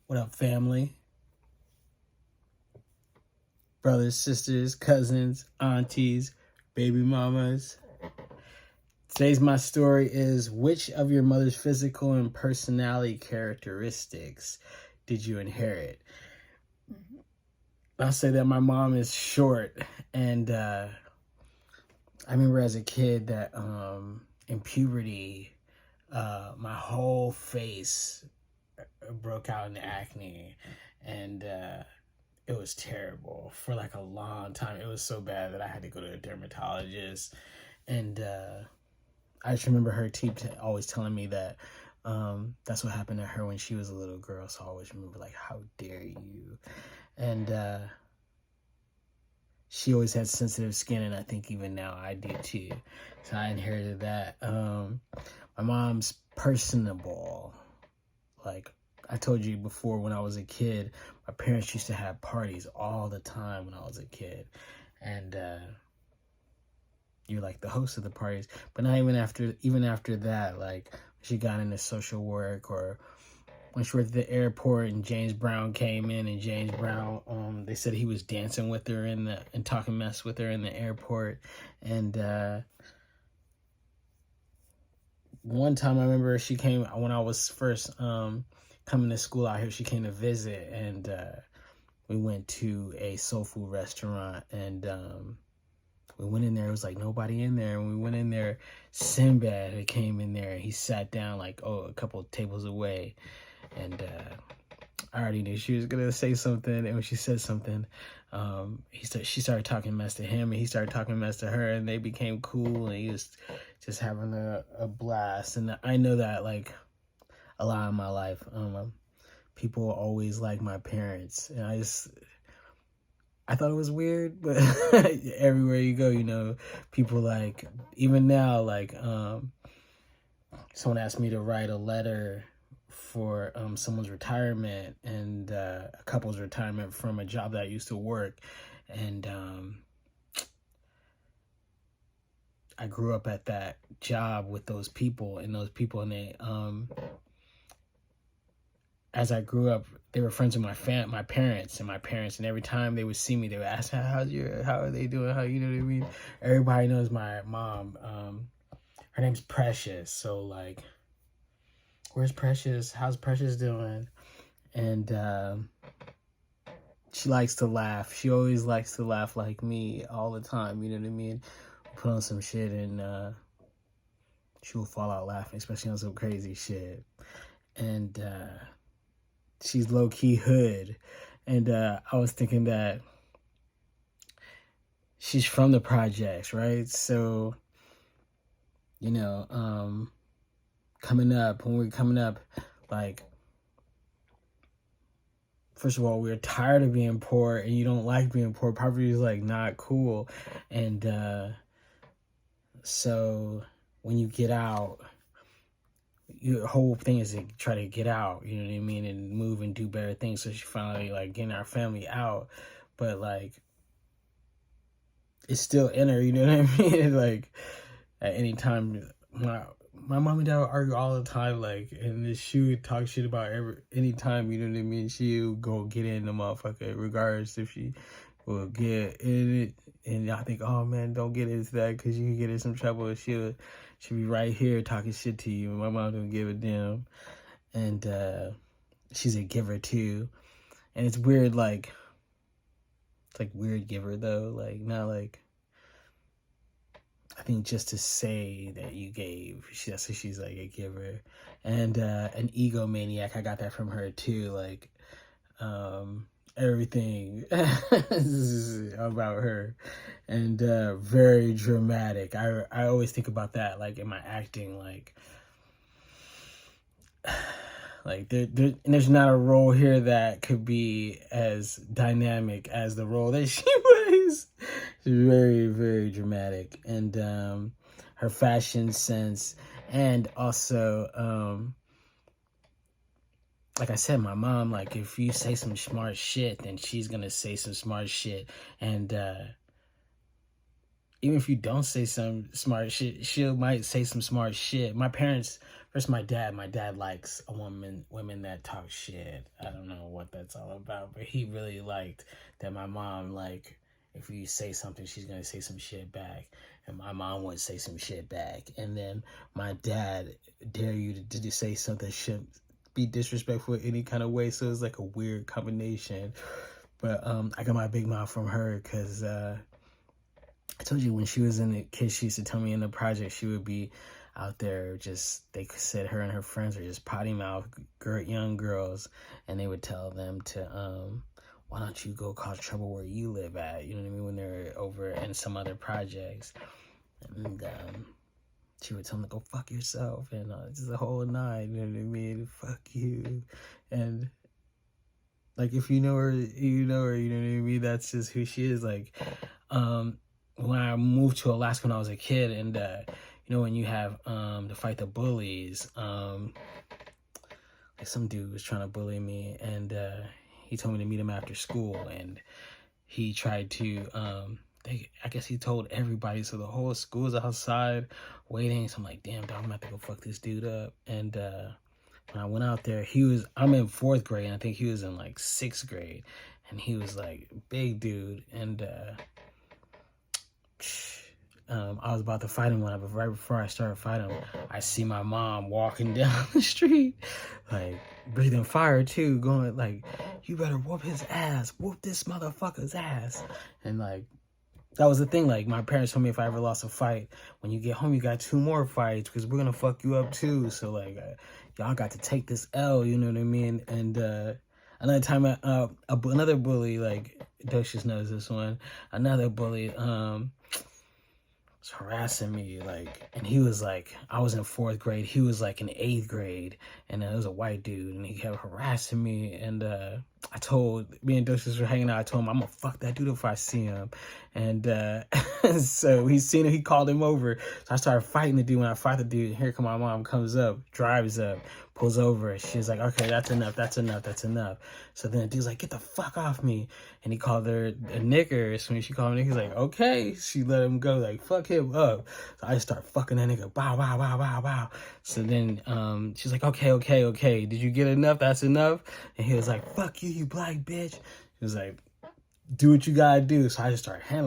What up, family? Brothers, sisters, cousins, aunties, baby mamas. Today's my story is, which of your mother's physical and personality characteristics did you inherit? I'll say that my mom is short, and I remember as a kid that in puberty, my whole face broke out in acne, and it was terrible for like a long time. It was so bad that I had to go to a dermatologist, and I just remember her always telling me that that's what happened to her when she was a little girl. So I always remember, like, how dare you? And she always had sensitive skin, and I think even now I do too. So I inherited that. My mom's personable. Like I told you before, when I was a kid, my parents used to have parties all the time when I was a kid. And you're like the host of the parties. But not even after that, like she got into social work, or when she worked at the airport and James Brown came in, and James Brown, they said he was dancing with her and talking mess with her in the airport. And one time I remember she came when I was first coming to school out here. She came to visit, and we went to a soul food restaurant, and we went in there. It was like nobody in there. And we went in there. Sinbad came in there. He sat down like a couple of tables away, and I already knew she was gonna say something. And when she said something, she started talking mess to him, and he started talking mess to her, and they became cool. And he was just having a blast. And I know that, like, a lot of my life, people always like my parents, and I thought it was weird, but everywhere you go, you know, people, like, even now, like, someone asked me to write a letter for someone's retirement, and a couple's retirement from a job that I used to work. And I grew up at that job with those people, and they as I grew up, they were friends with my parents, and every time they would see me, they would ask, how are they doing? How, you know what I mean? Everybody knows my mom. Her name's Precious. So, like, where's Precious? How's Precious doing? And she likes to laugh. She always likes to laugh like me all the time. You know what I mean? Put on some shit, and she will fall out laughing, especially on some crazy shit. And she's low-key hood. And I was thinking that she's from the projects, right? So, you know, when we're coming up, like, first of all, we're tired of being poor, and you don't like being poor. Poverty is, like, not cool. And so when you get out, your whole thing is to try to get out, you know what I mean, and move and do better things. So she finally, like, getting our family out, but, like, it's still in her, you know what I mean? Like, at any time, my mom and dad would argue all the time, like, and she would talk shit about any time, you know what I mean? She would go get in the motherfucker, regardless if she will get in it. And I think, oh man, don't get into that, because you can get in some trouble. She'll be right here talking shit to you. My mom don't give a damn. And she's a giver too. And it's weird, like, it's like weird giver though. Like, not like, I think just to say that you gave, that's what she's like, a giver. And an egomaniac, I got that from her too. Like, everything about her. And very dramatic. I always think about that, like, in my acting, like there's not a role here that could be as dynamic as the role that she plays. She's very, very dramatic. And her fashion sense, and also like I said, my mom, like, if you say some smart shit, then she's gonna say some smart shit. And even if you don't say some smart shit, she might say some smart shit. My parents First, my dad likes women that talk shit. I don't know what that's all about, but he really liked that my mom, like, if you say something, she's gonna say some shit back, and my mom would say some shit back, and then my dad dare you to say something shouldn't be disrespectful in any kind of way. So it's like a weird combination. But I got my big mouth from her because I told you when she was in the kids, she used to tell me in the project she would be out there just, they said her and her friends were just potty mouth young girls, and they would tell them to why don't you go cause trouble where you live at, you know what I mean, when they're over in some other projects. And she would tell them to go fuck yourself, and just the whole nine, you know what I mean, fuck you. And like, if you know her, you know her, you know what I mean, that's just who she is. Like, when I moved to Alaska when I was a kid, and you know, when you have to fight the bullies, like some dude was trying to bully me, and he told me to meet him after school, and he tried to I guess he told everybody, so the whole school's outside waiting. So I'm like, damn, dog, I'm about to go fuck this dude up. And when I went out there, I'm in 4th grade, and I think he was in like 6th grade, and he was like big dude, and I was about to fight him but right before I started fighting him, I see my mom walking down the street, like breathing fire too, going like, you better whoop his ass, whoop this motherfucker's ass. And like, that was the thing, like my parents told me if I ever lost a fight, when you get home you got 2 more fights because we're gonna fuck you up too. So like, y'all got to take this L, you know what I mean? And another time, another bully, like Docious knows this one, another bully was harassing me, like, and he was like, I was in 4th grade, he was like in 8th grade, and it was a white dude, and he kept harassing me, and I told, me and Docious were hanging out, I told him I'm gonna fuck that dude if I see him, and so he seen him, he called him over, so I started fighting the dude. When I fight the dude, here come my mom, comes up, drives up, pulls over, she's like, okay, that's enough, that's enough, that's enough. So then the dude's like, get the fuck off me, and he called her a nigger. So when she called him a nigger, he's like, okay, she let him go, like, fuck him up. So I just start fucking that nigga, bow, bow, bow, bow, bow. So then she's like, okay, did you get enough? That's enough? And he was like, fuck you, you black bitch. He was like, do what you gotta do. So I just started handling